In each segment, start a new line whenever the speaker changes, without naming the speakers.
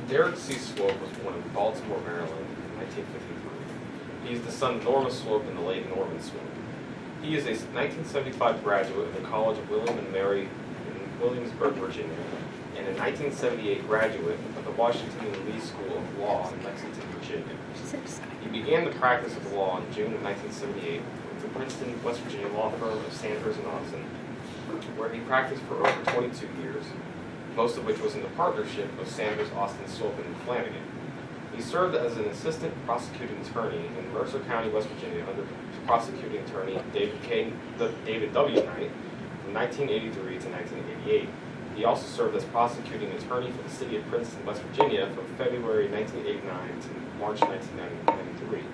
Derek C. Swope was born in Baltimore, Maryland in 1953. He is the son of Norma Swope and the late Norman Swope. He is a 1975 graduate of the College of William and Mary in Williamsburg, Virginia, and a 1978 graduate of the Washington and Lee School of Law in Lexington, Virginia. He began the practice of law in June of 1978 with the Princeton, West Virginia law firm of Sanders and Austin, where he practiced for over 22 years, most of which was in the partnership of Sanders, Austin, Swope, and Flanagan. He served as an assistant prosecuting attorney in Mercer County, West Virginia, under prosecuting attorney David W. Knight from 1983 to 1988. He also served as prosecuting attorney for the city of Princeton, West Virginia, from February 1989 to March 1993.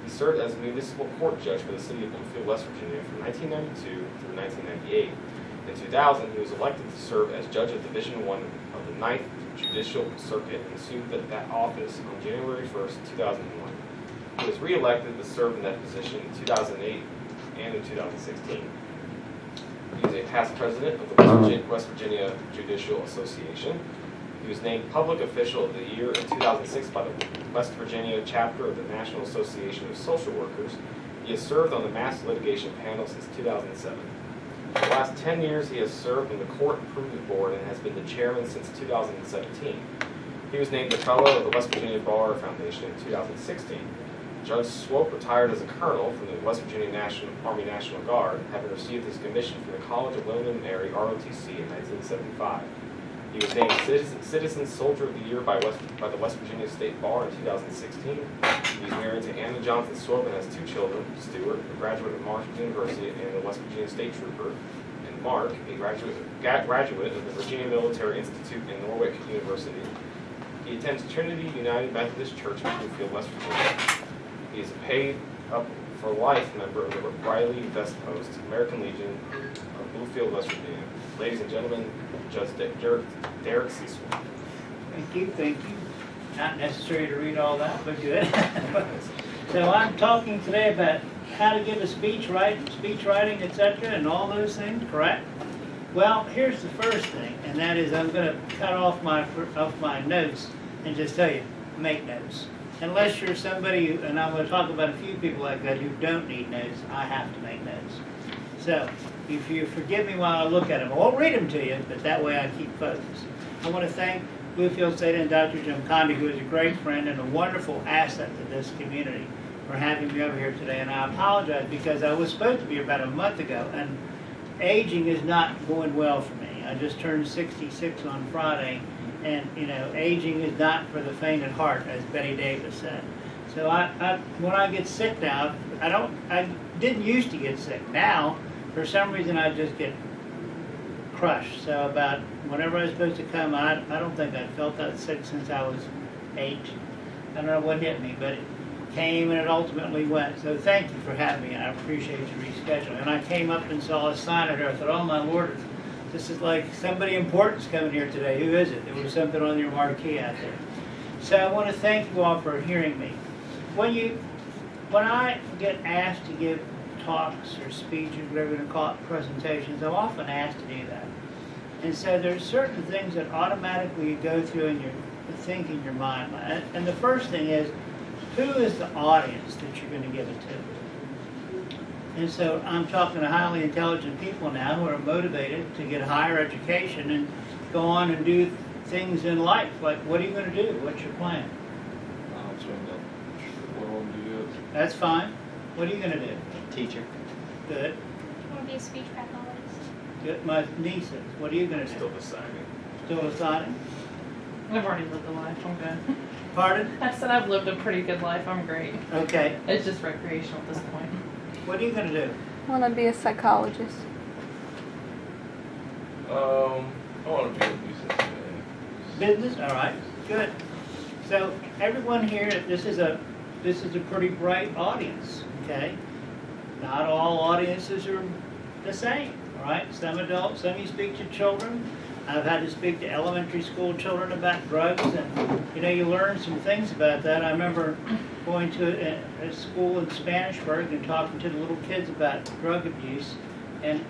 He served as municipal court judge for the city of Bluefield, West Virginia, from 1992 through 1998. In 2000, he was elected to serve as judge of Division I of the 9th Judicial Circuit and assumed that office on January 1st, 2001. He was re-elected to serve in that position in 2008 and in 2016. He is a past president of the West Virginia Judicial Association. He was named Public Official of the Year in 2006 by the West Virginia chapter of the National Association of Social Workers. He has served on the Mass Litigation Panel since 2007. For the last 10 years, he has served on the Court Improvement Board and has been the chairman since 2017. He was named a fellow of the West Virginia Bar Foundation in 2016. Judge Swope retired as a colonel from the West Virginia Army National Guard, having received his commission from the College of William and Mary ROTC in 1975. He was named Citizen Soldier of the Year by the West Virginia State Bar in 2016. He is married to Anna Johnson Swope and has 2 children, Stuart, a graduate of Marshall University and a West Virginia State Trooper, and Mark, a graduate of the Virginia Military Institute and Norwich University. He attends Trinity United Methodist Church in Bluefield, West Virginia. He is a paid up for life member of the Riley Vest Post, American Legion of Bluefield, West Virginia. Ladies and gentlemen, Judge Derek C. Swope.
Thank you. Not necessary to read all that, but good. So I'm talking today about how to give a speech writing, etc., and all those things, correct? Well, here's the first thing, and that is I'm going to cut off my notes and just tell you, make notes. Unless you're somebody, and I'm going to talk about a few people like that who don't need notes, I have to make notes. So, if you forgive me while I look at them, I won't read them to you, but that way I keep focus. I want to thank Bluefield State and Dr. Jim Condi, who is a great friend and a wonderful asset to this community, for having me over here today. And I apologize because I was supposed to be here about a month ago, and aging is not going well for me. I just turned 66 on Friday, and you know, aging is not for the faint at heart, as Betty Davis said. So when I get sick now, I didn't used to get sick. Now, for some reason, I just get crushed. So about whenever I was supposed to come, I don't think I felt that sick since I was 8. I don't know what hit me, but it came and it ultimately went. So thank you for having me. I appreciate you rescheduling. And I came up and saw a sign out here. I thought, oh my Lord, this is like somebody important's coming here today. Who is it? There was something on your marquee out there. So I want to thank you all for hearing me. When I get asked to give talks or speeches, whatever you want to call it, presentations, I'm often asked to do that. And so there's certain things that automatically go through in your think in your mind. And the first thing is, who is the audience that you're going to give it to? And so I'm talking to highly intelligent people now who are motivated to get higher education and go on and do things in life. Like, what are you going to do? What's your plan? That's fine. What are you going to do?
Teacher.
Good.
I want to be a speech pathologist.
Good. My niece is. What are you going to do?
Still deciding.
Still deciding?
I've already lived a life. I'm good.
Pardon?
I said I've lived a pretty good life. I'm great.
Okay.
It's just recreational at this point.
What are you going to do?
I want to be a psychologist.
I want to be a musician.
Business? All right. Good. So everyone here, this is a pretty bright audience, okay? Not all audiences are the same, all right? Some adults, some you speak to children. I've had to speak to elementary school children about drugs, and you know, you learn some things about that. I remember going to a school in Spanishburg and talking to the little kids about drug abuse, and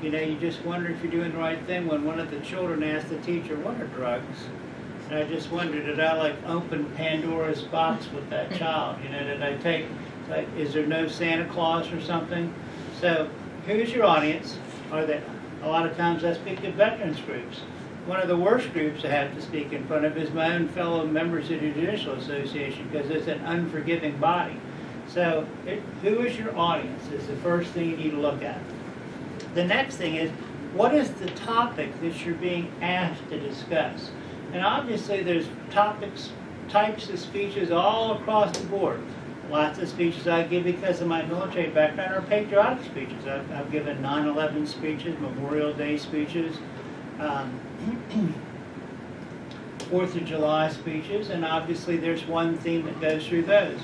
you know, you just wonder if you're doing the right thing when one of the children asked the teacher, "What are drugs?" And I just wondered, did I like open Pandora's box with that child? You know, did I take, like, is there no Santa Claus or something? So who's your audience? Are they, a lot of times I speak to veterans groups. One of the worst groups I have to speak in front of is my own fellow members of the Judicial Association, because it's an unforgiving body. So who is your audience is the first thing you need to look at. The next thing is, what is the topic that you're being asked to discuss? And obviously there's topics, types of speeches all across the board. Lots of speeches I give because of my military background are patriotic speeches. I've given 9/11 speeches, Memorial Day speeches, 4th of July speeches, and obviously there's one theme that goes through those.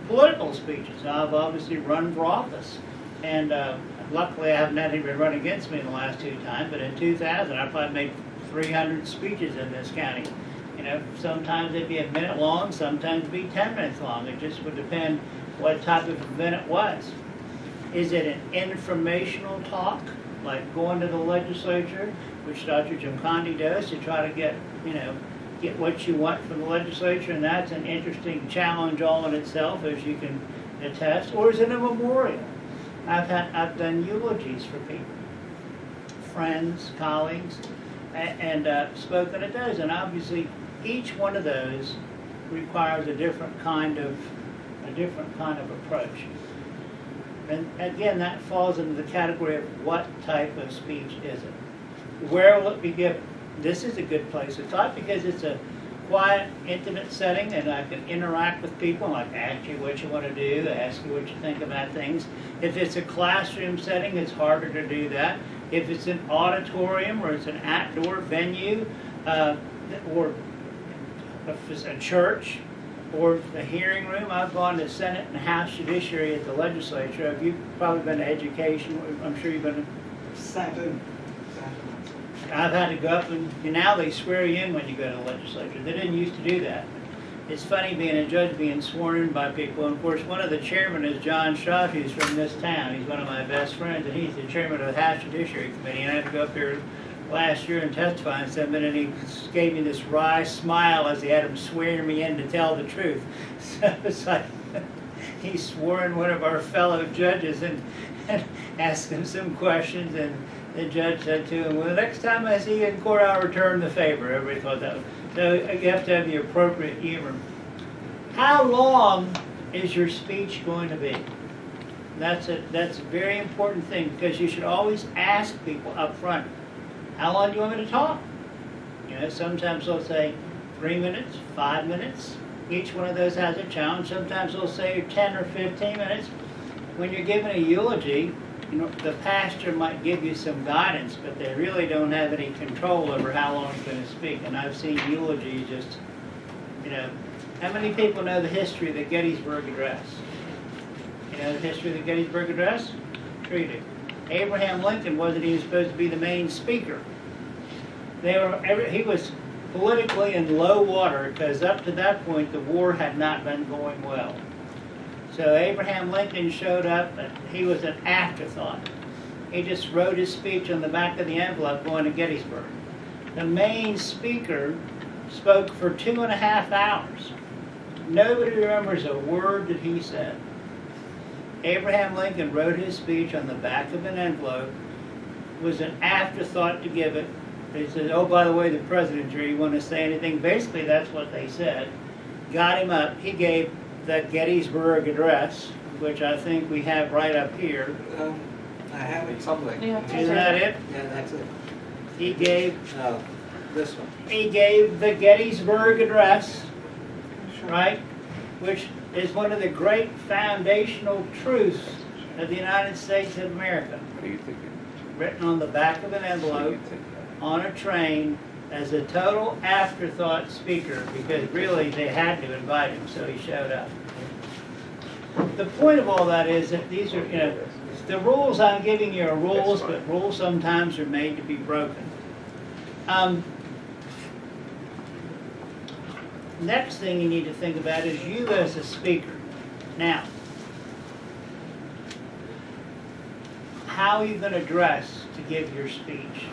Political speeches. I've obviously run for office, and luckily I haven't had anybody run against me in the last 2 times, but in 2000 I probably made 300 speeches in this county. You know, sometimes they'd be a minute long, sometimes it'd be 10 minutes long. It just would depend what type of event it was. Is it an informational talk, like going to the legislature, which Dr. Giancondi does to try to get, you know, get what you want from the legislature, and that's an interesting challenge all in itself, as you can attest. Or is it a memorial? I've done eulogies for people, friends, colleagues, and spoken at those, and obviously each one of those requires a different kind of approach. And again, that falls into the category of what type of speech is it? Where will it be given? This is a good place to talk because it's a quiet, intimate setting, and I can interact with people, like ask you what you want to do, ask you what you think about things. If it's a classroom setting, it's harder to do that. If it's an auditorium or it's an outdoor venue, or if it's a church or a hearing room, I've gone to Senate and House Judiciary at the legislature. Have you probably been to education? I'm sure you've been to...
Saturn.
I've had to go up and now they swear you in when you go to the legislature. They didn't used to do that. It's funny being a judge being sworn in by people. And of course, one of the chairmen is John Stroud, who's from this town. He's one of my best friends, and he's the chairman of the House Judiciary Committee. And I had to go up here last year and testify in something, and he gave me this wry smile as he had him swearing me in to tell the truth. So it's like he swore in one of our fellow judges and asked him some questions, and the judge said to him, well, the next time I see you in court, I'll return the favor. Everybody thought that. So you have to have the appropriate humor. How long is your speech going to be? That's a very important thing, because you should always ask people up front, how long do you want me to talk? You know, sometimes they'll say 3 minutes, 5 minutes. Each one of those has a challenge. Sometimes they'll say 10 or 15 minutes. When you're giving a eulogy, you know, the pastor might give you some guidance, but they really don't have any control over how long you're going to speak. And I've seen eulogies just, you know, how many people know the history of the Gettysburg Address? You know the history of the Gettysburg Address? Sure you do. Abraham Lincoln wasn't even supposed to be the main speaker. He was politically in low water because up to that point the war had not been going well. So Abraham Lincoln showed up, and he was an afterthought. He just wrote his speech on the back of the envelope going to Gettysburg. The main speaker spoke for 2.5 hours. Nobody remembers a word that he said. Abraham Lincoln wrote his speech on the back of an envelope. It was an afterthought to give it. They said, oh, by the way, the president's here. You want to say anything? Basically, that's what they said. Got him up. He gave the Gettysburg Address, which I think we have right up here.
I have it somewhere.
Yeah.
Isn't that it?
Yeah, that's it.
He gave
This one.
He gave the Gettysburg Address, right, which is one of the great foundational truths of the United States of America, written on the back of an envelope on a train as a total afterthought speaker, because really they had to invite him, so he showed up. The point of all that is that these are, you know, the rules I'm giving you are rules, but rules sometimes are made to be broken. Next thing you need to think about is you as a speaker. Now, how are you going to dress to give your speech?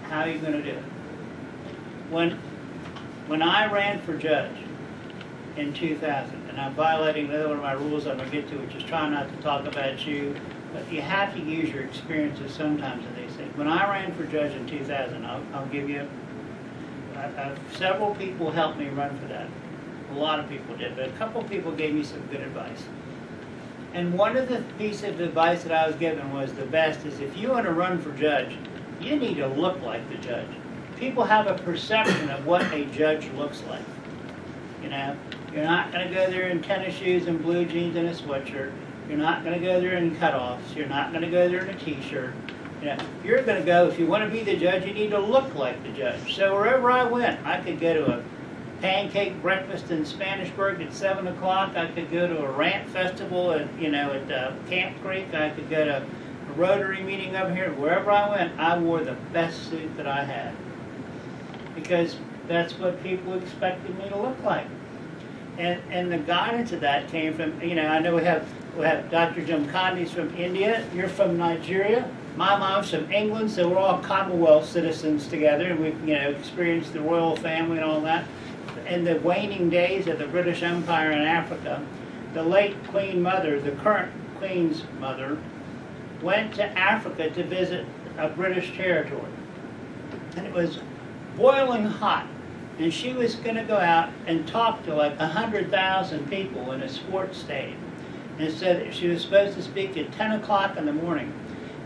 How are you going to do it? When when I ran for judge in 2000, and I'm violating another one of my rules I'm going to get to, which is try not to talk about you, but you have to use your experiences sometimes in these things. When I ran for judge in 2000, I'll give you, several people helped me run for that. A lot of people did, but a couple people gave me some good advice. And one of the pieces of advice that I was given was the best is if you want to run for judge, you need to look like the judge. People have a perception of what a judge looks like. You know, you're not going to go there in tennis shoes and blue jeans and a sweatshirt. You're not going to go there in cutoffs. You're not going to go there in a t-shirt. You know, you're going to go, if you want to be the judge, you need to look like the judge. So wherever I went, I could go to a pancake breakfast in Spanishburg at 7 o'clock. I could go to a rant festival at, at Camp Creek. I could go to a Rotary meeting up here. Wherever I went, I wore the best suit that I had. Because that's what people expected me to look like. And the guidance of that came from, I know we have Dr. Jumkandi's from India. You're from Nigeria. My mom's from England, so we're all Commonwealth citizens together, and we've, experienced the royal family and all that. In the waning days of the British Empire in Africa, the late Queen Mother, the current Queen's mother, went to Africa to visit a British territory. And it was boiling hot. And she was going to go out and talk to like 100,000 people in a sports stadium. And said that she was supposed to speak at 10 o'clock in the morning.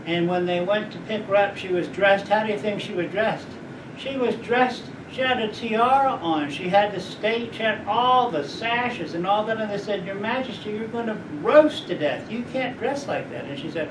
And when they went to pick her up, she was dressed. How do you think she was dressed? She was dressed, she had a tiara on. She had the state, she had all the sashes and all that. And they said, Your Majesty, you're going to roast to death. You can't dress like that. And she said,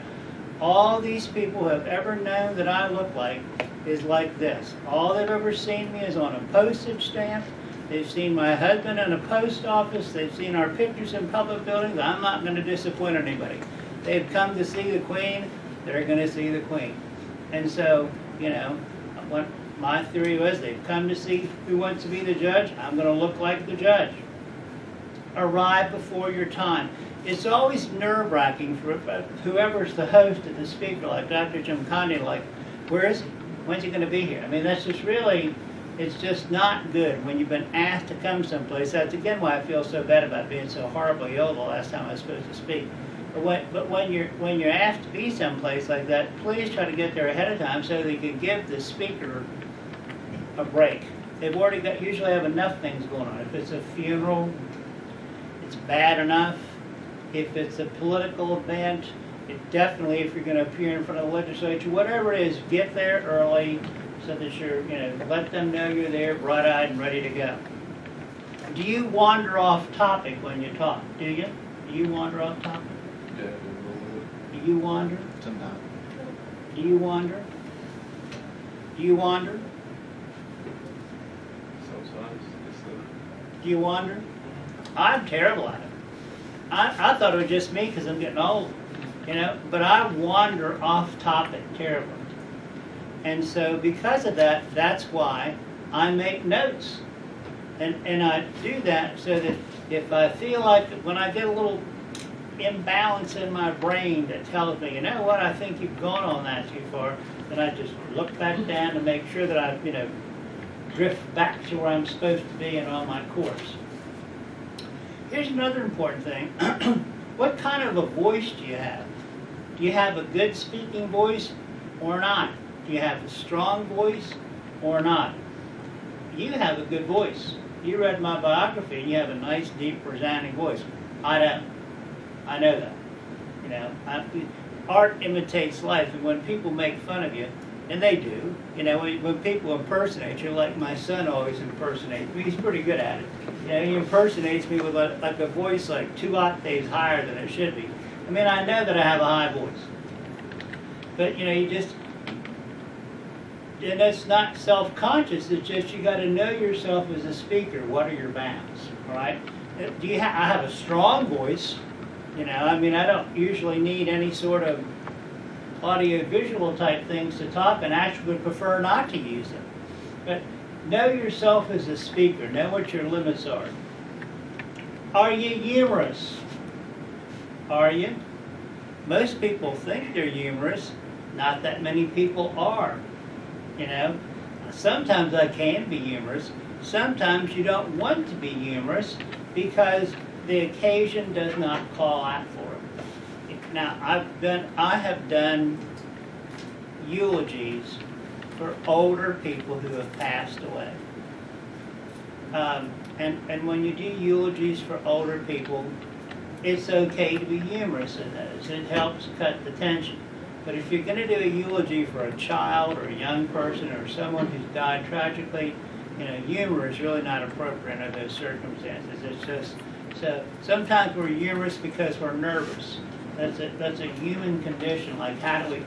all these people who have ever known that I look like is like this. All they've ever seen me is on a postage stamp. They've seen my husband in a post office. They've seen our pictures in public buildings. I'm not going to disappoint anybody. They've come to see the Queen. They're going to see the Queen. And so, what my theory was, they've come to see who wants to be the judge. I'm going to look like the judge. Arrive before your time. It's always nerve-wracking for whoever's the host of the speaker, like Dr. Jumkandi, like, where is he? When's he going to be here? I mean, that's just really, it's just not good when you've been asked to come someplace. That's again why I feel so bad about being so horribly ill the last time I was supposed to speak. But when you're asked to be someplace like that, please try to get there ahead of time so they can give the speaker a break. They've already usually have enough things going on. If it's a funeral, it's bad enough. If it's a political event, it definitely, if you're going to appear in front of the legislature, whatever it is, get there early so that you're, let them know you're there, bright-eyed and ready to go. Do you wander off topic when you talk? Do you? Do you wander off topic?
Yeah.
Do you wander?
Sometimes.
Do you wander? Do you wander?
Sometimes.
Do you wander? I'm terrible at it. I thought it was just me because I'm getting old, but I wander off topic terribly. And so because of that, that's why I make notes. And I do that so that if I feel like when I get a little imbalance in my brain that tells me, you know what, I think you've gone on that too far, then I just look back down to make sure that I, drift back to where I'm supposed to be and on my course. Here's another important thing. What kind of a voice do you have? Do you have a good speaking voice or not? Do you have a strong voice or not? You have a good voice. You read my biography and you have a nice, deep, resounding voice. I don't. I know that. Art imitates life, and when people make fun of you, and they do, when people impersonate you, like my son always impersonates me, he's pretty good at it. He impersonates me with like a voice like 2 octaves higher than it should be. I mean, I know that I have a high voice. But, you just, and it's not self-conscious, it's just you got to know yourself as a speaker. What are your bounds, all right? I have a strong voice, I don't usually need any sort of audio-visual type things to talk, and actually would prefer not to use them. But know yourself as a speaker. Know what your limits are. Are you humorous? Are you? Most people think they're humorous. Not that many people are. Sometimes I can be humorous, sometimes you don't want to be humorous because the occasion does not call out for it. Now, I have done eulogies for older people who have passed away. And when you do eulogies for older people, it's okay to be humorous in those. It helps cut the tension. But if you're going to do a eulogy for a child or a young person or someone who's died tragically, humor is really not appropriate under those circumstances. It's just, so sometimes we're humorous because we're nervous. That's a human condition. Like how do we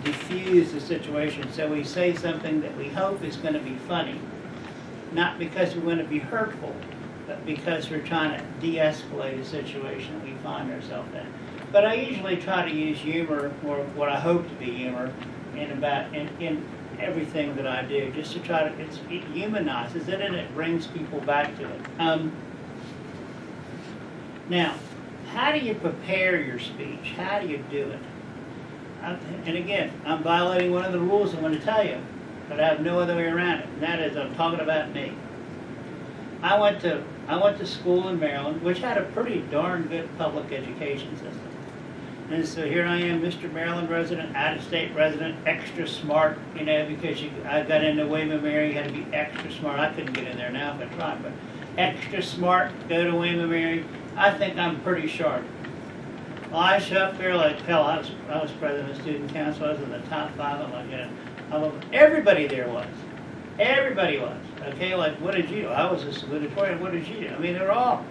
diffuse the situation so we say something that we hope is going to be funny, not because we want to be hurtful, but because we're trying to de-escalate a situation we find ourselves in. But I usually try to use humor, or what I hope to be humor, in everything that I do, just to try to, it humanizes it and it brings people back to it. Now, how do you prepare your speech? How do you do it? And again, I'm violating one of the rules I'm going to tell you, but I have no other way around it, and that is I'm talking about me. I went to school in Maryland, which had a pretty darn good public education system. And so here I am, Mr. Maryland resident, out-of-state resident, extra smart, because I got into William & Mary, you had to be extra smart. I couldn't get in there now if I tried, but extra smart, go to William & Mary. I think I'm pretty sharp. Well, I show up there like hell. I was president of the student council. I was in the top 5. I'm like, everybody there was. Everybody was. Okay, like, what did you do? I was a salutatorian. What did you do? I mean, they're all.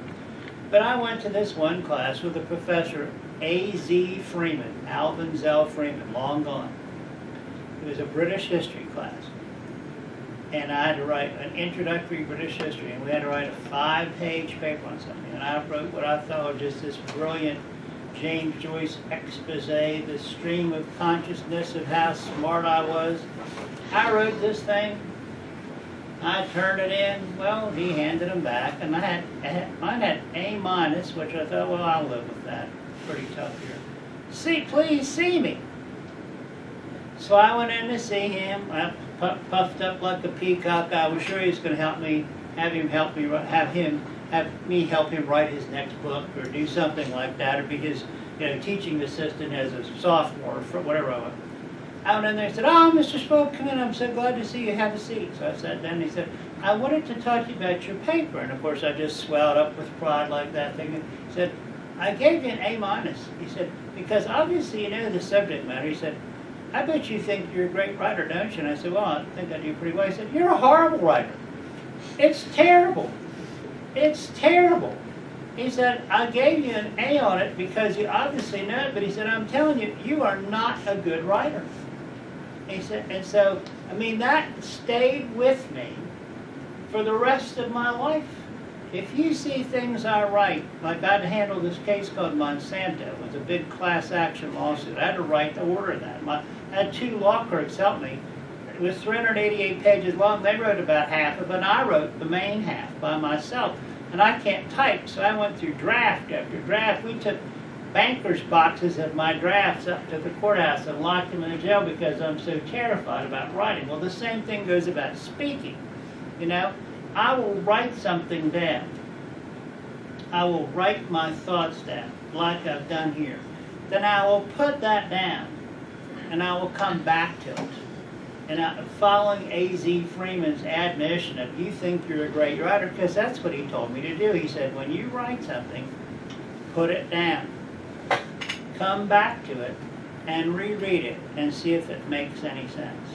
But I went to this one class with a professor, A.Z. Freeman, Alvin Zell Freeman, long gone. It was a British history class. And I had to write an introductory British history, and we had to write a 5-page paper on something. And I wrote what I thought was just this brilliant James Joyce expose, the stream of consciousness of how smart I was. I wrote this thing. I turned it in. Well, he handed them back, and mine had A-, which I thought, well, I'll live with that. Pretty tough here. Please see me. So I went in to see him. I puffed up like a peacock. I was sure he was going to help me, have me help him write his next book or do something like that, or be his teaching assistant as a sophomore or whatever I was. I went in there and said, "Oh, Mr. Swope, come in. I'm so glad to see you. Have a seat." So I sat down and he said, "I wanted to talk to you about your paper." And of course I just swelled up with pride like that, thinking, he said, "I gave you an A-." He said, "Because obviously you know the subject matter." He said, "I bet you think you're a great writer, don't you?" And I said, "Well, I think I do pretty well." He said, "You're a horrible writer. It's terrible. It's terrible." He said, "I gave you an A on it because you obviously know it, but," he said, "I'm telling you, you are not a good writer." He said, and so, I mean, that stayed with me for the rest of my life. If you see things I write, like I'd handle this case called Monsanto, it was a big class action lawsuit. I had to write the order of that. I had 2 law clerks help me. It was 388 pages long. They wrote about half of it, and I wrote the main half by myself. And I can't type, so I went through draft after draft. We took banker's boxes of my drafts up to the courthouse and locked them in the jail because I'm so terrified about writing. Well, the same thing goes about speaking. I will write something down. I will write my thoughts down, like I've done here. Then I will put that down, and I will come back to it. And following A.Z. Freeman's admonition of, you think you're a great writer, because that's what he told me to do. He said, when you write something, put it down. Come back to it and reread it and see if it makes any sense.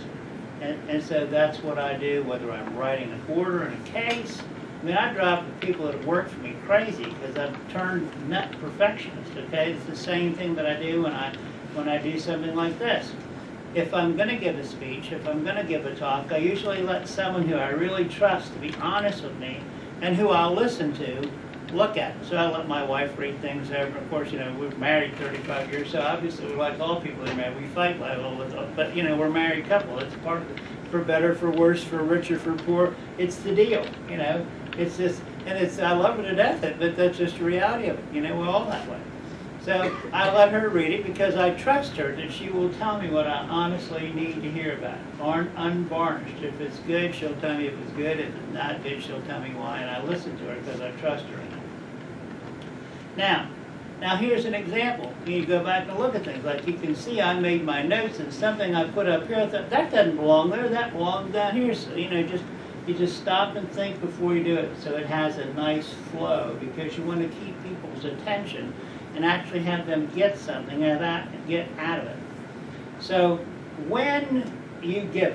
And so that's what I do, whether I'm writing an order in a case. I mean, I drive the people that have worked for me crazy because I've turned nut perfectionist, okay? It's the same thing that I do when I do something like this. If I'm going to give a speech, if I'm going to give a talk, I usually let someone who I really trust to be honest with me and who I'll listen to look at it. So I let my wife read things over. Of course, we're married 35 years, so obviously we're like all people that are married. We fight like all the time, but we're a married couple. It's part of it. For better, for worse, for richer, for poor. It's the deal, It's just, and I love it to death, but that's just the reality of it. We're all that way. So I let her read it because I trust her that she will tell me what I honestly need to hear about. Unvarnished. If it's good, she'll tell me if it's good. If it's not good, she'll tell me why. And I listen to her because I trust her in it. Now here's an example. You go back and look at things. Like you can see I made my notes and something I put up here, I thought, that doesn't belong there, that belongs down here. So, you just stop and think before you do it so it has a nice flow because you want to keep people's attention and actually have them get something out of that and get out of it. So when you give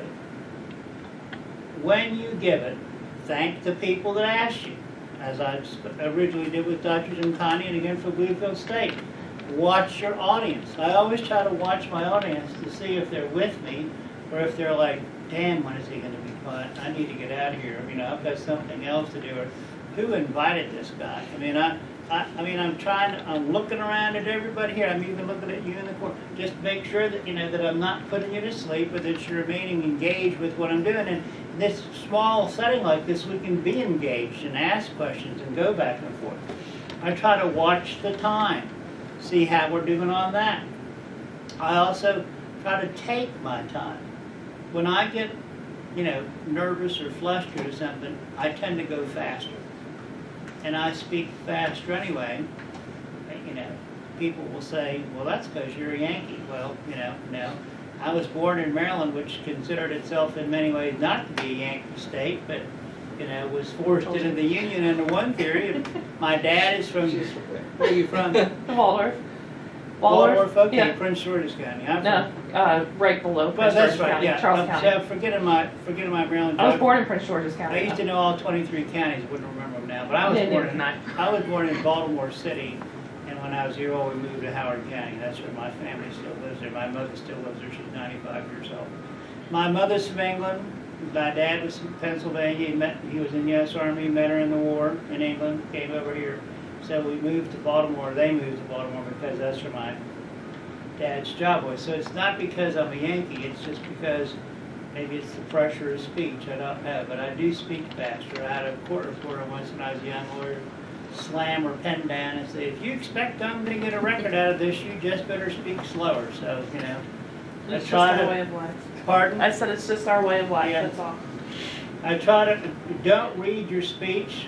it, thank the people that asked you, as I originally did with Dr. Connie and again for Bluefield State. Watch your audience. I always try to watch my audience to see if they're with me or if they're like, damn, when is he going to be quiet? I need to get out of here. I've got something else to do. Or who invited this guy? I'm looking around at everybody here. I'm even looking at you in the corner. Just make sure that, that I'm not putting you to sleep, but that you're remaining engaged with what I'm doing. And in this small setting like this, we can be engaged and ask questions and go back and forth. I try to watch the time, see how we're doing on that. I also try to take my time. When I get, nervous or flustered or something, I tend to go faster. And I speak faster anyway. People will say, well, that's because you're a Yankee. Well, no. I was born in Maryland, which considered itself in many ways not to be a Yankee state, but, was forced into the Union under one period. My dad is from, where are you from?
Waldorf.
Waldorf, okay,
Yeah.
Prince George's County. I'm
No, right below
Well,
Prince
that's
George's
right,
County,
yeah.
Charles County.
So forgetting my Maryland.
I was
geography.
born in Prince George's County.
I used to know all 23 counties, wouldn't remember them now, but I was born in Baltimore City, and when I was a year old, we moved to Howard County. That's where my family still lives there. My mother still lives there. She's 95 years old. My mother's from England. My dad was from Pennsylvania. He was in the U.S. Army, met her in the war in England, came over here. So we moved to Baltimore. They moved to Baltimore because that's where my dad's job was. So it's not because I'm a Yankee. It's just because maybe it's the pressure of speech. I don't know. But I do speak faster. I had a court reporter once when I was a young lawyer slam her pen down and say, if you expect them to get a record out of this, you just better speak slower. So,
It's just our way of life.
Pardon?
I said it's just our way of life,
Yeah.
that's all.
I try to, don't read your speech.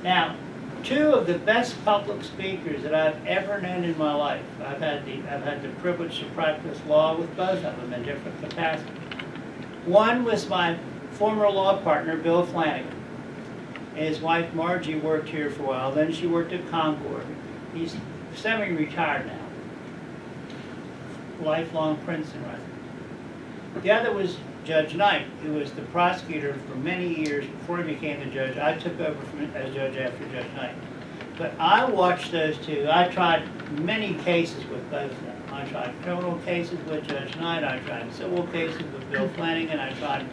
Now, two of the best public speakers that I've ever known in my life, I've had the privilege to practice law with both of them in different capacities. One was my former law partner, Bill Flanagan. His wife Margie worked here for a while, then she worked at Concord. He's semi-retired now. Lifelong Princeton resident. The other was Judge Knight, who was the prosecutor for many years before he became the judge. I took over as judge after Judge Knight. But I watched those two. I tried many cases with both of them. I tried criminal cases with Judge Knight. I tried civil cases with Bill Flanagan. I tried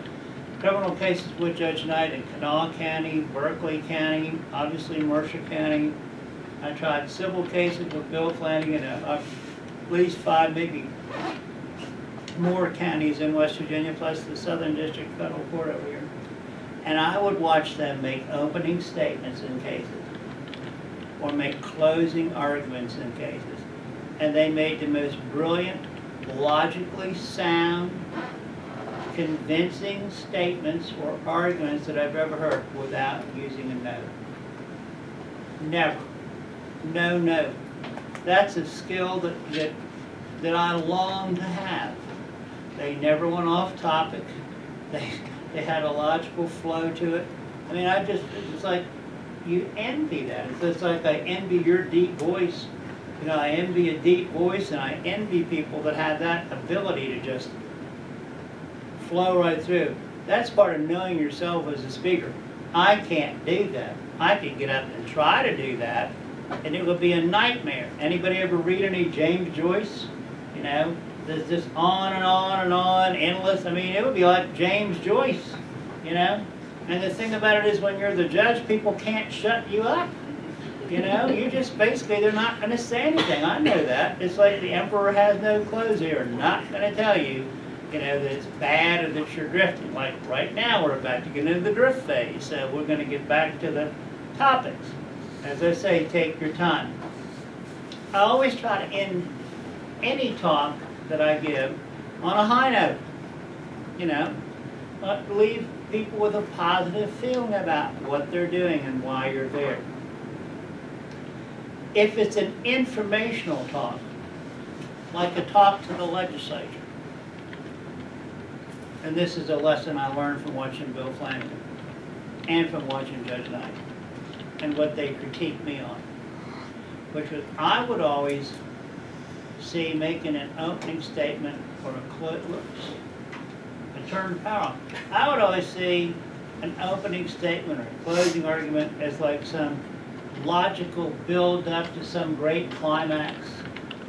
criminal cases with Judge Knight in Kanawha County, Berkeley County, obviously Mercer County. I tried civil cases with Bill Flanagan in at least 5, maybe more counties in West Virginia, plus the Southern District Federal Court over here. And I would watch them make opening statements in cases or make closing arguments in cases. And they made the most brilliant, logically sound, convincing statements or arguments that I've ever heard without using a note. Never. No note. That's a skill that I long to have. They never went off topic. They had a logical flow to it. I mean, it's like, you envy that. It's just like I envy your deep voice. I envy a deep voice, and I envy people that have that ability to just flow right through. That's part of knowing yourself as a speaker. I can't do that. I could get up and try to do that, and it would be a nightmare. Anybody ever read any James Joyce? There's just on and on and on, endless. I mean, it would be like James Joyce, And the thing about it is when you're the judge, people can't shut you up. You just basically, they're not going to say anything. I know that. It's like the emperor has no clothes. They are not going to tell you, that it's bad or that you're drifting. Like right now, we're about to get into the drift phase. So we're going to get back to the topics. As I say, take your time. I always try to end any talk that I give on a high note. You know, leave people with a positive feeling about what they're doing and why you're there. If it's an informational talk, like a talk to the legislature, and this is a lesson I learned from watching Bill Flanagan and from watching Judge Knight and what they critiqued me on, which was I would always see making an opening statement or a turn power on. I would always see an opening statement or a closing argument as like some logical build up to some great climax,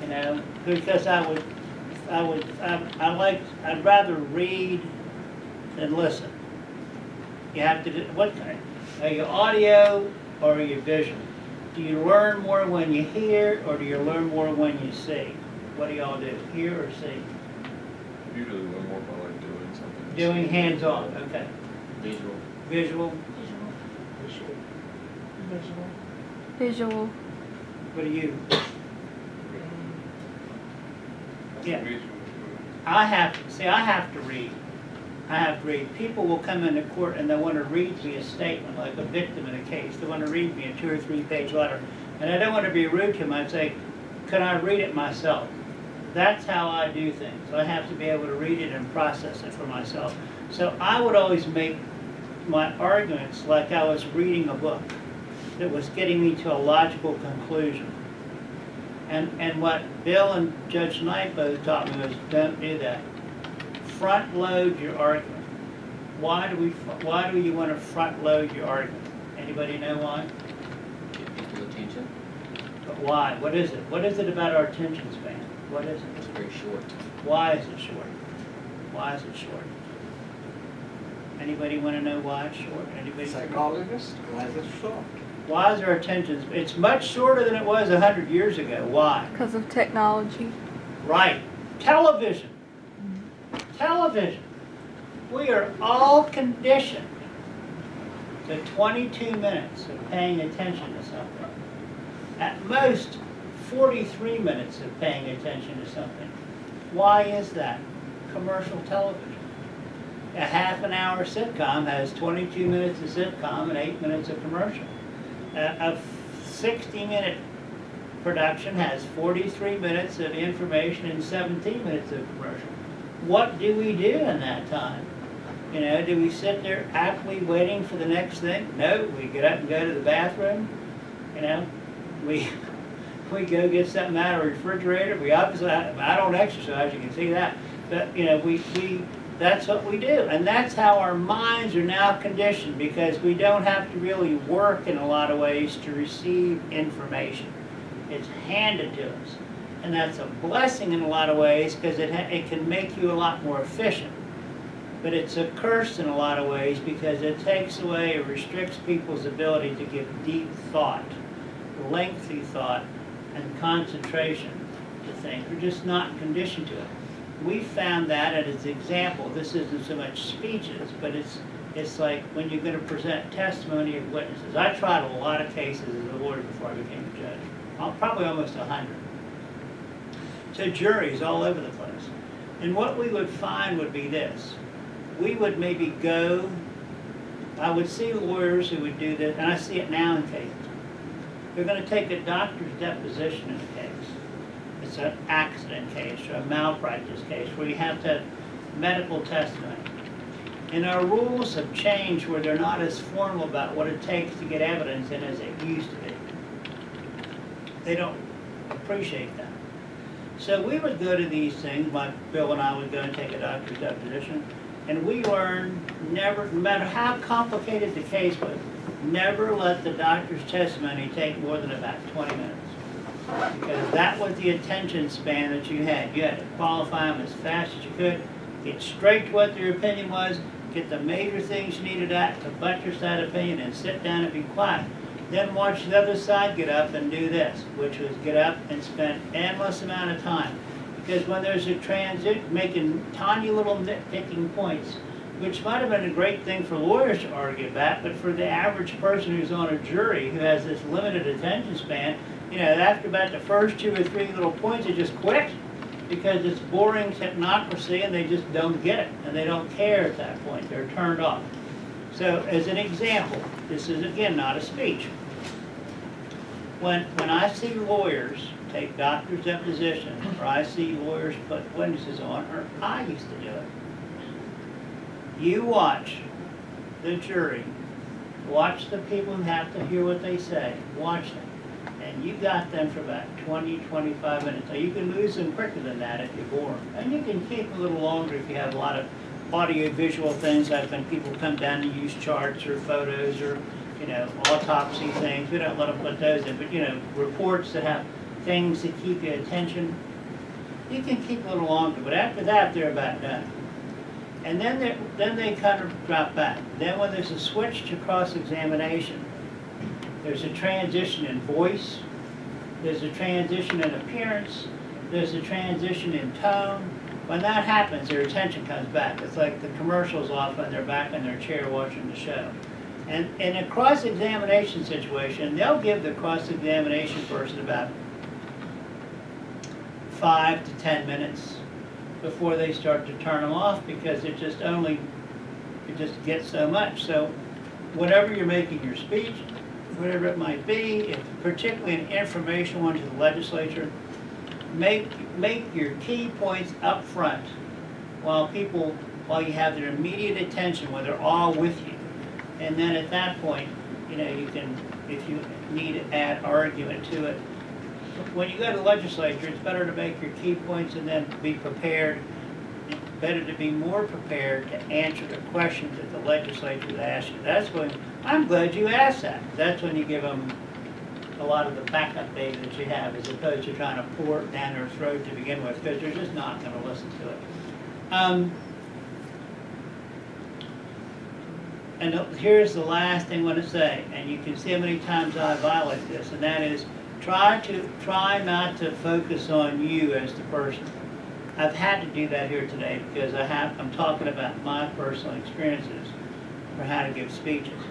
you know, because I'd rather read than listen. You have to do, what kind? Are you audio or are you visual? Do you learn more when you hear or do you learn more when you see? What do y'all do, hear or see?
Usually learn more by like doing something.
Doing hands-on, okay.
Visual.
Visual,
Visual.
Visual.
what do you? Yeah.
Visual.
I have to read. I have to read. People will come into court and they want to read me a statement, like a victim in a case. They want to read me a 2 or 3 page letter. And I don't want to be rude to them. I'd say, can I read it myself? That's how I do things. I have to be able to read it and process it for myself. So I would always make my arguments like I was reading a book that was getting me to a logical conclusion. And what Bill and Judge Knight both taught me was don't do that. Front load your argument. Why do you want to front load your argument? Anybody know why?
Get people's attention.
But why? What is it? What is it about our attention span? What is it?
It's very short.
Why is it short? Why is it short? Anybody want to know why it's short? Anybody?
Psychologist, why is it short?
Why is our attention? It's much shorter than it was 100 years ago. Why?
Because of technology.
Right. Television. Television. We are all conditioned to 22 minutes of paying attention to something. At most, 43 minutes of paying attention to something. Why is that? Commercial television. A half an hour sitcom has 22 minutes of sitcom and 8 minutes of commercial. A 60-minute production has 43 minutes of information and 17 minutes of commercial. What do we do in that time? You know, do we sit there happily waiting for the next thing? No, we get up and go to the bathroom. You know, we go get something out of the refrigerator. We obviously, I don't exercise, you can see that. But, you know, that's what we do. And that's how our minds are now conditioned, because we don't have to really work in a lot of ways to receive information. It's handed to us. And that's a blessing in a lot of ways, because it can make you a lot more efficient. But it's a curse in a lot of ways, because it takes away or restricts people's ability to give deep thought, lengthy thought, and concentration to things. We're just not conditioned to it. We found that as an example. This isn't so much speeches, but it's like when you're going to present testimony of witnesses. I tried a lot of cases as a lawyer before I became a judge, probably almost 100. So juries all over the place. And what we would find would be this. We would maybe go, I would see lawyers who would do this, and I see it now in cases. They're going to take a doctor's deposition in a case. It's an accident case or a malpractice case where you have to have medical testimony. And our rules have changed where they're not as formal about what it takes to get evidence in as it used to be. They don't appreciate that. So we would go to these things, like Bill and I would go and take a doctor's deposition, and we learned never, no matter how complicated the case was, never let the doctor's testimony take more than about 20 minutes. Because that was the attention span that you had. You had to qualify them as fast as you could, get straight to what their opinion was, get the major things you needed at to buttress that opinion, and sit down and be quiet. Then watch the other side get up and do this, which was get up and spend endless amount of time. Because when there's a transit, making tiny little nitpicking points, which might have been a great thing for lawyers to argue about, but for the average person who's on a jury who has this limited attention span, you know, after about the first 2 or 3 little points, they just quit because it's boring technocracy and they just don't get it and they don't care at that point. They're turned off. So as an example, this is again not a speech. When I see lawyers take doctors' depositions, or I see lawyers put witnesses on, or I used to do it, you watch the jury, watch the people who have to hear what they say, watch them. And you got them for about 20, 25 minutes. Now you can lose them quicker than that if you bore them. And you can keep a little longer if you have a lot of audio-visual things, like when people come down to use charts or photos or, you know, autopsy things. We don't let them put those in, but, you know, reports that have things that keep your attention, you can keep a little longer. But after that, they're about done. And then they kind of drop back. Then when there's a switch to cross-examination, there's a transition in voice, there's a transition in appearance, there's a transition in tone. When that happens, their attention comes back. It's like the commercial's off when they're back in their chair watching the show. And in a cross-examination situation, they'll give the cross-examination person about 5 to 10 minutes before they start to turn them off, because it just gets so much. So whenever you're making your speech, whatever it might be, if particularly an informational one to the legislature, make your key points up front while you have their immediate attention, when they're all with you. And then at that point, you know, you can, if you need to add argument to it. When you go to the legislature, it's better to make your key points and then be prepared. It's better to be more prepared to answer the questions that the legislature is asking. That's when, I'm glad you asked that. That's when you give them a lot of the backup data that you have, as opposed to trying to pour it down their throat to begin with, because they're just not going to listen to it. And here's the last thing I want to say, and you can see how many times I violate this, and that is, try not to focus on you as the person. I've had to do that here today because I'm talking about my personal experiences for how to give speeches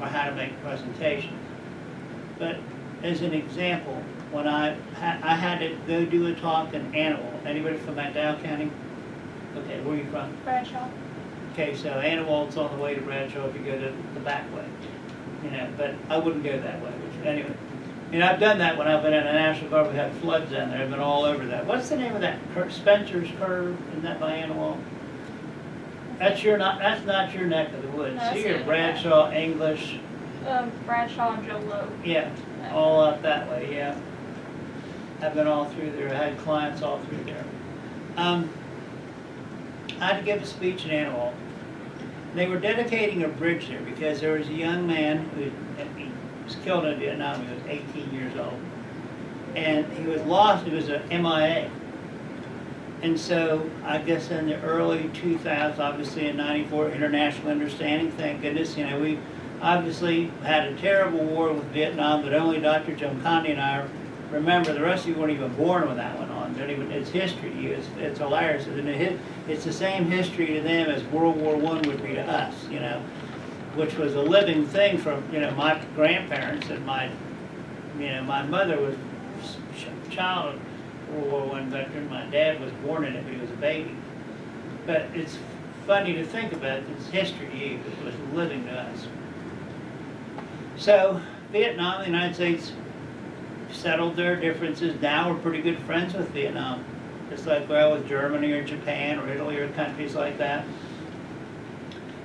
or how to make presentations. But as an example, when I had to go do a talk in Animal. Anybody from McDowell County? Okay, where are you from?
Bradshaw.
Okay, so Annawald's on the way to Bradshaw if you go to the back way. You know, but I wouldn't go that way. Anyway, you know, I've done that when I've been in the National Guard. We had floods down there. I've been all over that. What's the name of that? Spencer's Curve? Isn't that by Annawald? That's not your neck of the woods.
No,
See,
that's
you're
the
Bradshaw, English.
Bradshaw and Joe Lowe.
Yeah, all up that way. Yeah, I've been all through there. I had clients all through there. I had to give a speech in Annawald. They were dedicating a bridge there because there was a young man who was killed in Vietnam. He was 18 years old. And he was lost. He was a MIA. And so I guess in the early 2000s, obviously in 94, international understanding, thank goodness, you know, we obviously had a terrible war with Vietnam, but only Dr. Juncondi and I remember. The rest of you weren't even born when that went on. It's history to you. It's hilarious. It's the same history to them as World War I would be to us, you know, which was a living thing from, you know, my grandparents and my mother was a child of World War I veteran. My dad was born in it, but he was a baby. But it's funny to think about. It's history to you. It was living to us. So Vietnam, the United States settled their differences. Now we're pretty good friends with Vietnam, just like we are with Germany or Japan or Italy or countries like that.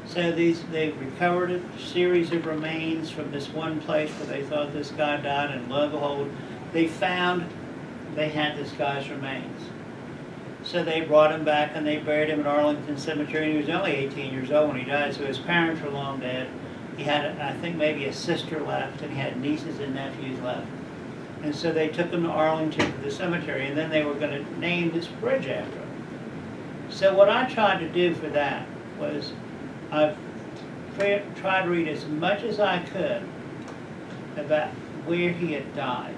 So they recovered a series of remains from this one place where they thought this guy died, and lo and behold, they found they had this guy's remains. So they brought him back and they buried him in Arlington Cemetery, and he was only 18 years old when he died, so his parents were long dead. He had, I think, maybe a sister left, and he had nieces and nephews left. And so they took him to Arlington to the cemetery, and then they were going to name this bridge after him. So what I tried to do for that was I've tried to read as much as I could about where he had died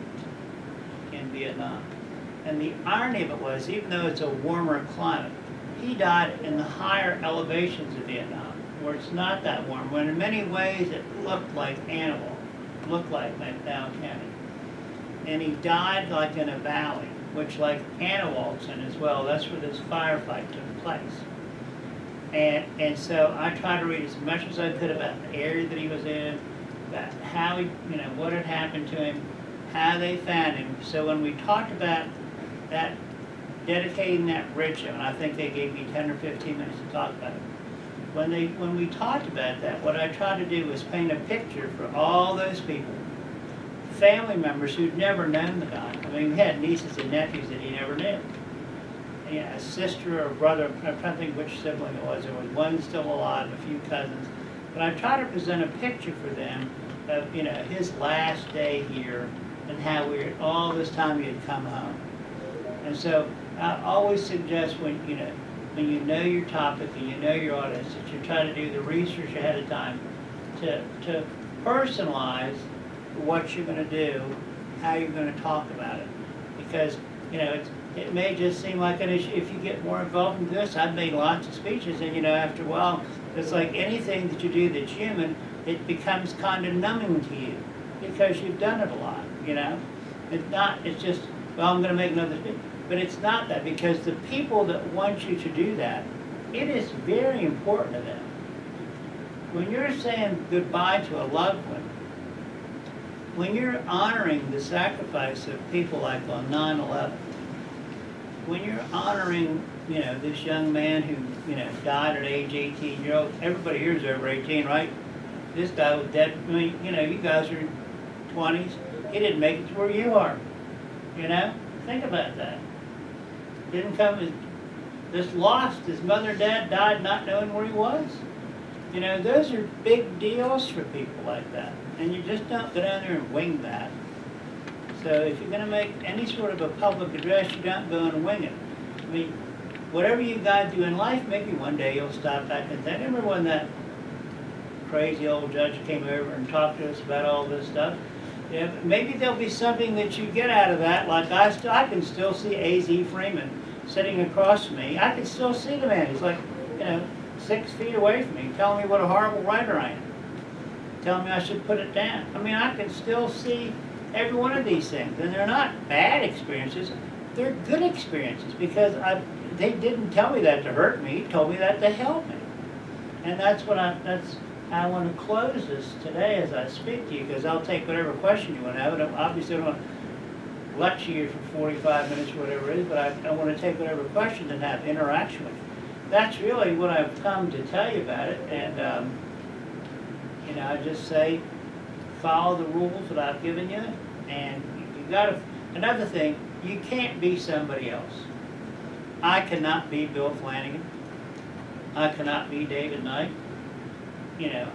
in Vietnam. And the irony of it was, even though it's a warmer climate, he died in the higher elevations of Vietnam, where it's not that warm, when in many ways it looked like Annabelle, looked like McDowell County. And he died like in a valley, which like Annawalt's in as well. That's where this firefight took place. And so I tried to read as much as I could about the area that he was in, about how he, what had happened to him, how they found him. So when we talked about that, dedicating that bridge, and I think they gave me 10 or 15 minutes to talk about it. When we talked about that, what I tried to do was paint a picture for all those people, family members who'd never known the guy. I mean, we had nieces and nephews that he never knew. Yeah, a sister or a brother, I'm trying to think which sibling it was. There was one still alive, a few cousins. But I tried to present a picture for them of, his last day here and how all this time he had come home. And so I always suggest when you know your topic and you know your audience, that you try to do the research ahead of time to personalize what you're going to do, how you're going to talk about it. Because, it may just seem like an issue. If you get more involved in this, I've made lots of speeches, and after a while, it's like anything that you do that's human, it becomes kind of numbing to you because you've done it a lot, It's just, well, I'm going to make another speech. But it's not that, because the people that want you to do that, it is very important to them. When you're saying goodbye to a loved one, when you're honoring the sacrifice of people like on 9/11, when you're honoring, this young man who, died at age 18-year-old, everybody here is over 18, right? This guy was dead. I mean, you guys are 20s. He didn't make it to where you are. Think about that. Didn't come, just lost. His mother and dad died not knowing where he was. Those are big deals for people like that. And you just don't go down there and wing that. So if you're going to make any sort of a public address, you don't go and wing it. I mean, whatever you guys do in life, maybe one day you'll stop back and think. I remember when that crazy old judge came over and talked to us about all this stuff. Maybe there'll be something that you get out of that. Like I can still see A.Z. Freeman sitting across from me. I can still see the man. He's like, 6 feet away from me, telling me what a horrible writer I am. Telling me I should put it down. I mean, I can still see every one of these things. And they're not bad experiences. They're good experiences because they didn't tell me that to hurt me. He told me that to help me. And that's I want to close this today as I speak to you, because I'll take whatever question you want to have. Obviously, I don't want to lecture you for 45 minutes or whatever it is, but I want to take whatever question and have interaction with you. That's really what I've come to tell you about it. And, I just say, follow the rules that I've given you. And you got to, another thing, you can't be somebody else. I cannot be Bill Flanagan. I cannot be David Knight.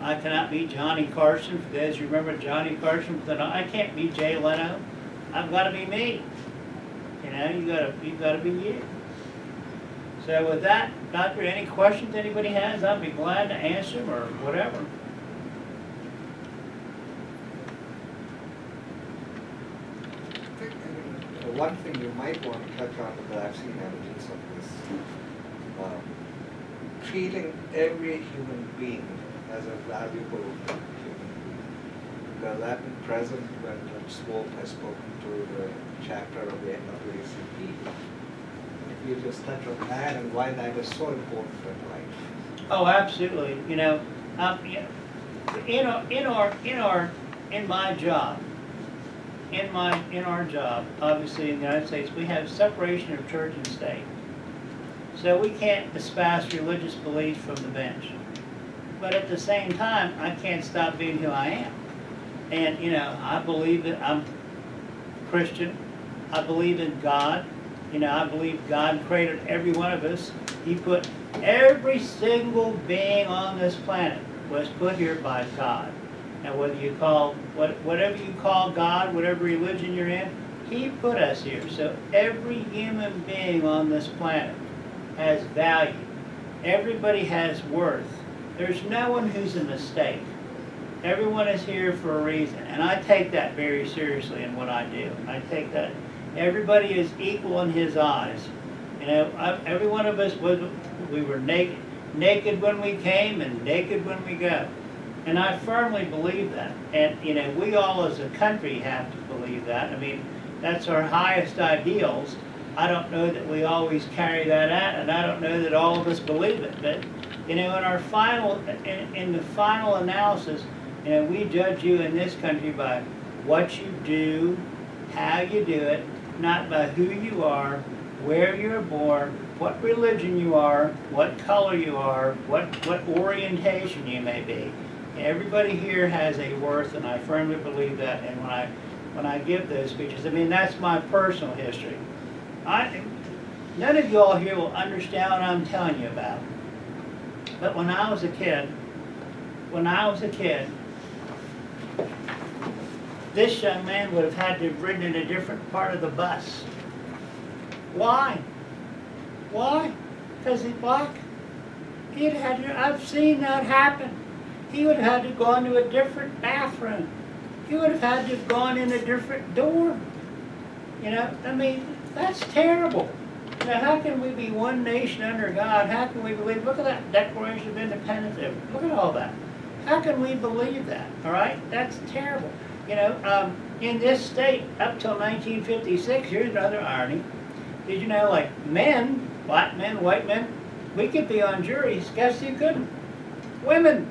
I cannot be Johnny Carson. For those who remember Johnny Carson, I can't be Jay Leno. I've got to be me. You got to be you. So with that, Doctor, any questions anybody has, I'd be glad to answer them or whatever.
One thing you might want to touch on, because I've seen evidence of this, treating every human being as a valuable human being. Because I've been present when Swope has spoken to the chapter of the NAACP. If you just touch on that and why that is so important in life.
Oh, absolutely. In our job, obviously in the United States, we have separation of church and state. So we can't espouse religious beliefs from the bench. But at the same time, I can't stop being who I am. And, I believe that I'm Christian. I believe in God. I believe God created every one of us. He put every single being on this planet was put here by God. Now, whether you call, whatever you call God, whatever religion you're in, He put us here. So every human being on this planet has value. Everybody has worth. There's no one who's a mistake. Everyone is here for a reason. And I take that very seriously in what I do. I take that. Everybody is equal in His eyes. You know, every one of us we were naked when we came and naked when we go. And I firmly believe that. And, you know, we all as a country have to believe that. I mean, that's our highest ideals. I don't know that we always carry that out, and I don't know that all of us believe it. But, you know, in the final analysis, you know, we judge you in this country by what you do, how you do it, not by who you are, where you're born, what religion you are, what color you are, what orientation you may be. Everybody here has a worth, and I firmly believe that. And when I give those speeches, I mean, that's my personal history. None of you all here will understand what I'm telling you about. But when I was a kid, this young man would have had to have ridden in a different part of the bus. Why? Why? Because he's black. He'd had to, I've seen that happen. He would have had to have gone to a different bathroom. He would have had to have gone in a different door. You know, I mean, that's terrible. Now, how can we be one nation under God? How can we believe? Look at that Declaration of Independence. Look at all that. How can we believe that? All right? That's terrible. You know, in this state, up till 1956, here's another irony. Did you know, like men, black men, white men, we could be on juries. Guess who couldn't? Women.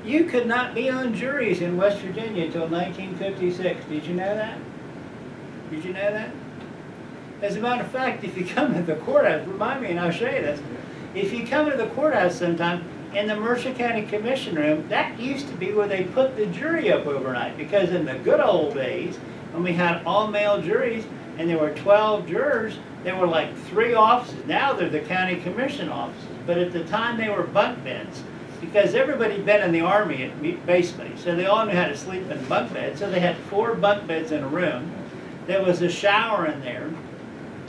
You could not be on juries in West Virginia until 1956. Did you know that? Did you know that? As a matter of fact, if you come to the courthouse, remind me and I'll show you this. If you come to the courthouse sometime, in the Mercer County Commission Room, that used to be where they put the jury up overnight, because in the good old days, when we had all-male juries and there were 12 jurors, there were like 3 offices. Now they're the county commission offices, but at the time they were bunk beds, because everybody'd been in the Army basically, so they all knew how to sleep in bunk beds. So they had 4 bunk beds in a room. There was a shower in there.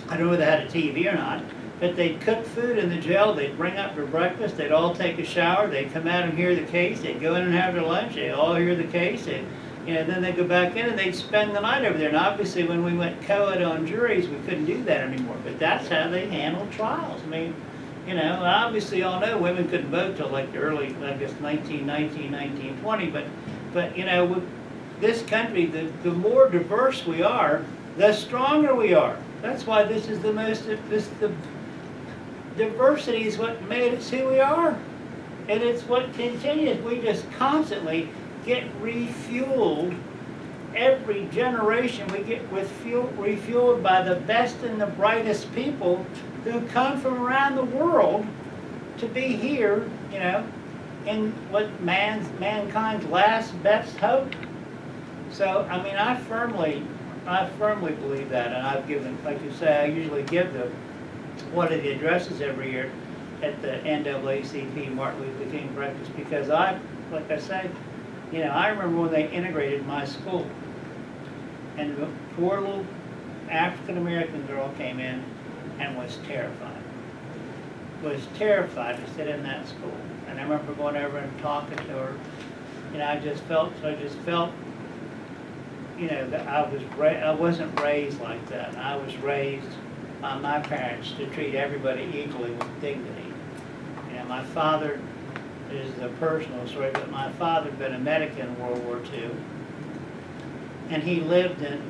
I don't know whether they had a TV or not, but they'd cook food in the jail. They'd bring up their breakfast. They'd all take a shower. They'd come out and hear the case. They'd go in and have their lunch. They'd all hear the case. And, you know, then they'd go back in and they'd spend the night over there. And obviously when we went co-ed on juries, we couldn't do that anymore. But that's how they handled trials. I mean, you know, obviously y'all know women couldn't vote till like the early, I guess, 1919, 1920. But you know, with this country, the more diverse we are, the stronger we are. That's why this is the most, the diversity is what made us who we are. And it's what continues. We just constantly get refueled. Every generation we get refueled by the best and the brightest people who come from around the world to be here, you know, in what mankind's last best hope. So, I mean, I firmly believe that, and I've given, like you say, I usually give one of the addresses every year at the NAACP Martin Luther King breakfast, because like I say, you know, I remember when they integrated my school, and the poor little African-American girl came in and was terrified to sit in that school. And I remember going over and talking to her, and I just felt, you know, that I wasn't raised like that. I was raised by my parents to treat everybody equally with dignity. You know, my father, this is a personal story, but my father had been a medic in World War II. And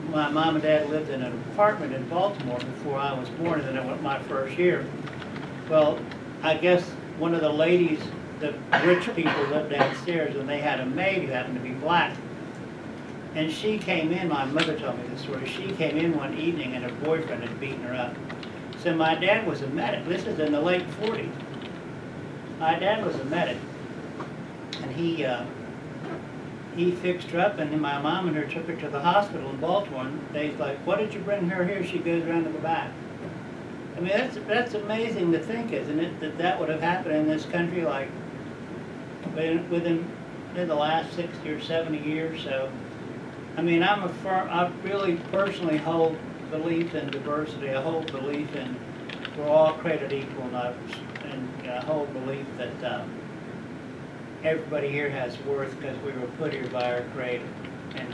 my mom and dad lived in an apartment in Baltimore before I was born, and then I went my first year. Well, I guess one of the ladies, the rich people lived downstairs, and they had a maid who happened to be black. And she came in, my mother told me this story, she came in one evening and her boyfriend had beaten her up. So my dad was a medic. This is in the late 40s. My dad was a medic. And he fixed her up, and then my mom and her took her to the hospital in Baltimore. And they's like, "What did you bring her here?" She goes around to the back. I mean, that's amazing to think, isn't it, that would have happened in this country, like within the last 60 or 70 years. So, I mean, I really personally hold belief in diversity. I hold belief in we're all created equal, and I hold belief that everybody here has worth because we were put here by our Creator. And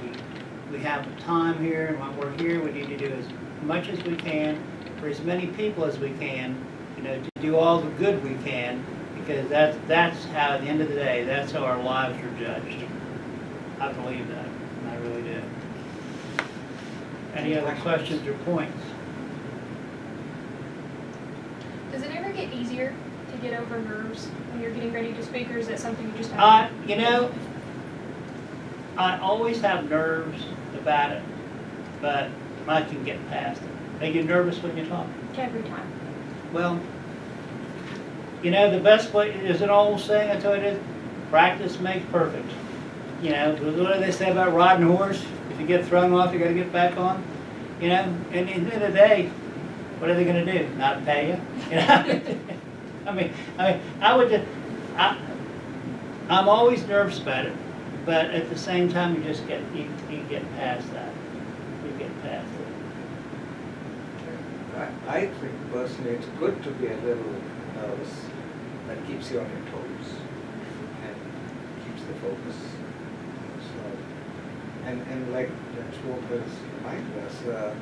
we have time here, and when we're here, we need to do as much as we can for as many people as we can, you know, to do all the good we can, because that's how, at the end of the day, that's how our lives are judged. I believe that, and I really do. Any other questions or points?
Does it ever get easier to get over nerves when you're getting ready to speak, or is that something you just have?
You know, I always have nerves about it, but I can get past it. They get nervous when you talk.
Every time.
Well, you know, the best way, there's an old saying, I told you, practice makes perfect. You know, what do they say about riding a horse? If you get thrown off, you gotta get back on. You know, and at the end of the day, what are they gonna do? Not pay you? You know? I mean, I would just, I'm always nervous about it, but at the same time, you just get, you get past that. You get past it.
I think personally it's good to be a little nervous. That keeps you on your toes and keeps the focus. So, and like Swope has reminded us,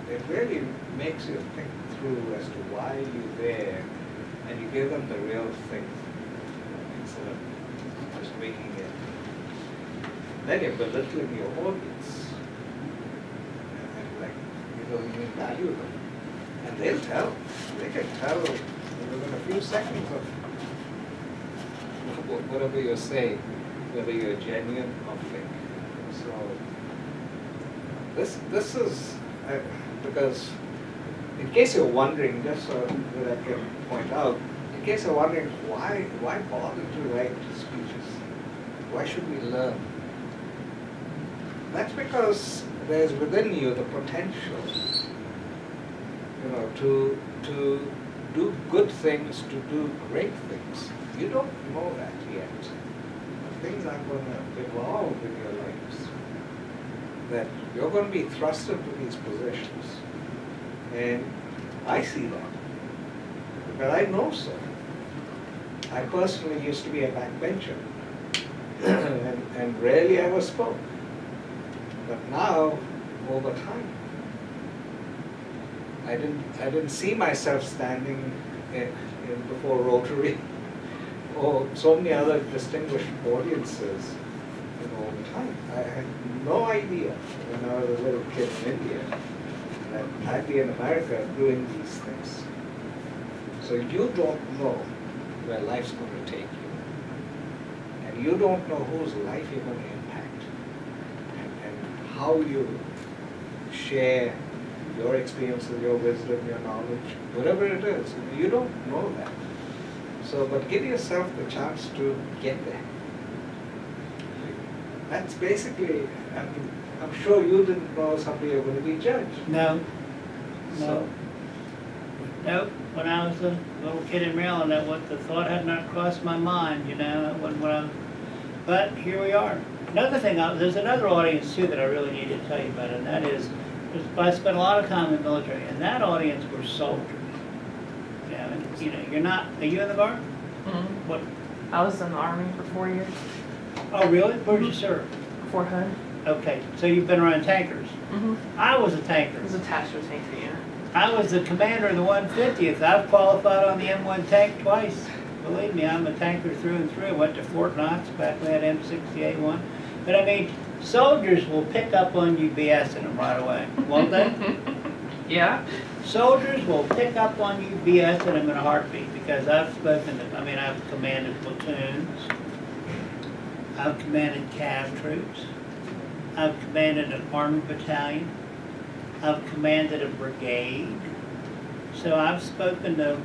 it really makes you think through as to why you're there, and you give them the real thing instead of just making it. Then you're belittling your audience, and like you don't even value them. And they'll tell. They can tell within a few seconds of whatever you're saying, whether you're genuine or fake. So this is because in case you're wondering, just so that I can point out, in case you're wondering why bother to write speeches? Why should we learn? That's because there's within you the potential, you know, to do good things, to do great things. You don't know that yet. Things are going to evolve in your lives. That you're going to be thrust into these positions. And I see that. But I know so. I personally used to be a backbencher and rarely ever spoke. But now, over time, I didn't see myself standing in before Rotary or so many other distinguished audiences, you know, over time. I had no idea when I was a little kid in India that I'd be in America doing these things. So you don't know where life's going to take you. And you don't know whose life you're going to impact. And how you share your experiences, your wisdom, your knowledge, whatever it is, you don't know that. So, but give yourself the chance to get there. That's basically, I mean, I'm sure you didn't know someday you're going to be judged.
No, no.
So,
Nope, when I was a little kid in Maryland, the thought had not crossed my mind, you know, that wasn't what I was, but here we are. Another thing, there's another audience too that I really need to tell you about, and that is, I spent a lot of time in the military, and that audience were soldiers. You know, you're not, are you in the Guard?
Mhm.
What?
I was in the Army for 4 years,
Oh, really? Where'd you serve?
Fort Hood.
Okay, so you've been around tankers.
Mm-hmm.
I was a tanker.
I was attached to a tank unit.
I was the commander of the 150th. I've qualified on the M1 tank twice. Believe me, I'm a tanker through and through. Went to Fort Knox, back when I had M68-1. But I mean, soldiers will pick up on you BSing them right away, won't they?
Yeah.
Soldiers will pick up on you BSing them in a heartbeat, because I've spoken to, I mean, I've commanded platoons. I've commanded cav troops. I've commanded an army battalion. I've commanded a brigade. So I've spoken to,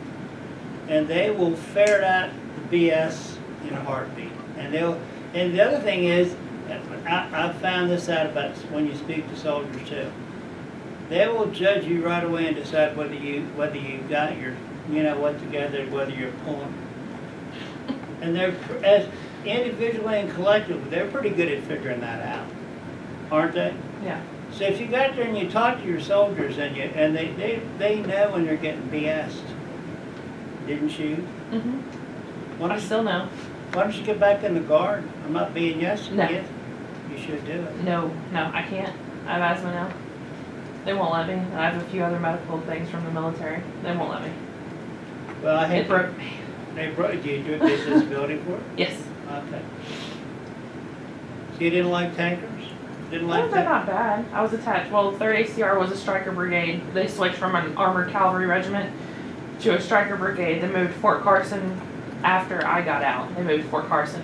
and they will ferret out the BS in a heartbeat. And the other thing is, I've found this out about when you speak to soldiers too. They will judge you right away and decide whether you got your, you know, what together, whether you're pulling. And they're, as individually and collectively, they're pretty good at figuring that out, aren't they?
Yeah.
So if you got there and you talk to your soldiers and they know when they're getting BS'd, didn't you?
Mm-hmm.
Why
I
don't you,
still know.
why don't you get back in the Guard? I'm not being yes.
No.
Yes. You should do it.
No, I can't. I have asthma now. They won't let me. I have a few other medical things from the military. They won't let me.
Well, I
It
hate,
broke me.
they broke, do you do a disability for it?
Yes.
Okay. So you didn't like tankers? Didn't
Well,
like
they're
that?
not bad. I was attached. Well, 3rd ACR was a striker brigade. They switched from an armored cavalry regiment to a striker brigade. They moved Fort Carson after I got out. They moved Fort Carson.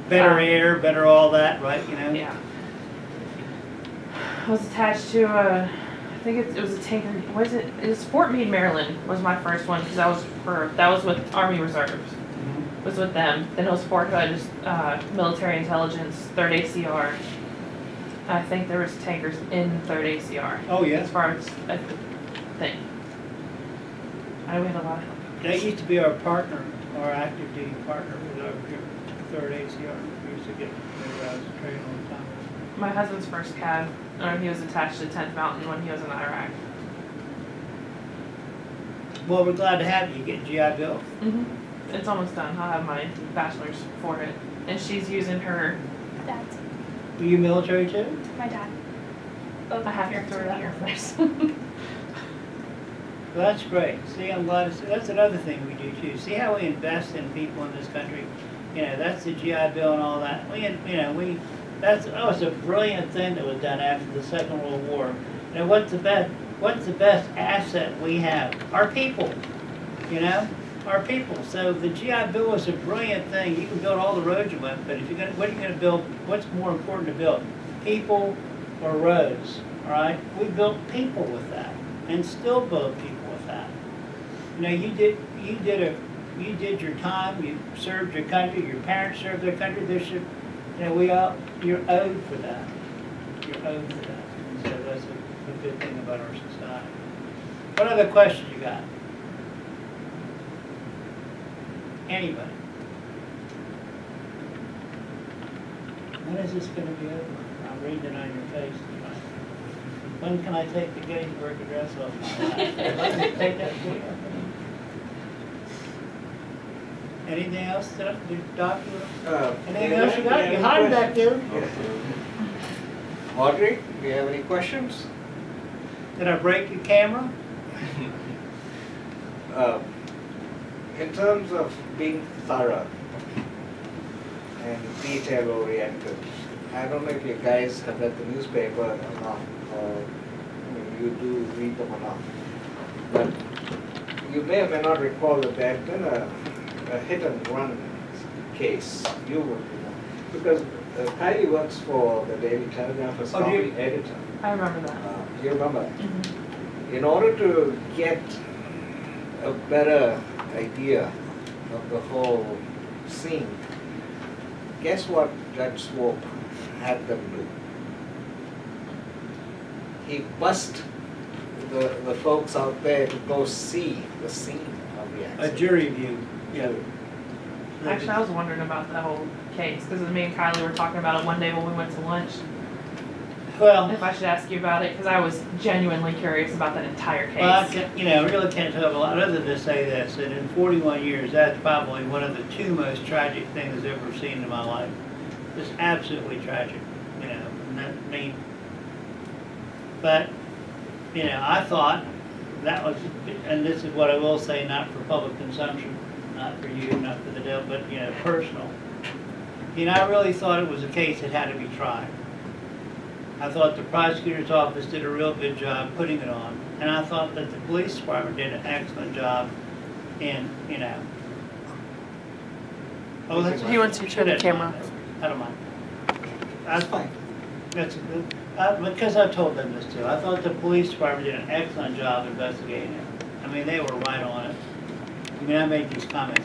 Better air, better all that, right, you know?
Yeah. I was attached to I think it was a tanker. It was Fort Meade, Maryland was my first one because that was with Army Reserves.
Mhm.
Was with them. Then it was Fort Hood, military intelligence, 3rd ACR. I think there was tankers in 3rd ACR.
Oh, yeah.
As far as a thing. I we had a lot of help.
They used to be our partner, our active duty partner with our 3rd ACR. We used to get, they were out training all the time.
My husband's first cab, he was attached to 10th Mountain when he was in Iraq.
Well, we're glad to have you. You get GI Bill.
It's almost done. I'll have my bachelor's for it. And she's using her,
Dad's,
Were you military too?
my dad. Both
I have
parents
to
were
throw it
Air
here
Force.
Well, that's great. See, I'm glad to see. That's another thing we do too. See how we invest in people in this country? You know, that's the GI Bill and all that. That was a brilliant thing that was done after the Second World War. You know, what's the best asset we have? Our people, you know, our people. So the GI Bill was a brilliant thing. You can build all the roads you want, but if you're what are you going to build? What's more important to build? People or roads? All right, we built people with that, and still build people with that. You know, you did your time. You served your country. Your parents served their country. You know, you're owed for that. You're owed for that. And so that's a good thing about our society. What other questions you got? Anybody? When is this going to be over? I'm reading it on your face. When can I take the Gettysburg Address off my life? Take that for you. Anything else, Doctor? Anything else you got? You're hiding back there.
Audrey, do you have any questions?
Did I break your camera?
In terms of being thorough and detail oriented, I don't know if you guys have read the newspaper or not, or you do read them or not, but you may or may not recall that there had been a hit and run case. You would, because Kylie works for the Daily Telegraph as copy editor.
I remember that.
Do you remember? In order to get a better idea of the whole scene, guess what Judge Swope had them do? He bussed the folks out there to go see the scene of the
A
accident.
jury view. Yeah.
Actually, I was wondering about that whole case because me and Kylie were talking about it one day when we went to lunch.
Well,
If I should ask you about it, because I was genuinely curious about that entire case.
well, I really can't talk a lot other than to say this, that in 41 years, that's probably one of the two most tragic things I've ever seen in my life. Just absolutely tragic, you know, and that, I mean, but, you know, I thought that was, and this is what I will say, not for public consumption, not for you, not for the devil, but, you know, personal. You know, I really thought it was a case that had to be tried. I thought the prosecutor's office did a real good job putting it on, and I thought that the police department did an excellent job in, you know. Oh, that's.
He wants you to turn the camera.
I don't mind.
That's fine.
That's a good, because I told them this too. I thought the police department did an excellent job investigating it. I mean, they were right on it. I mean, I made these comments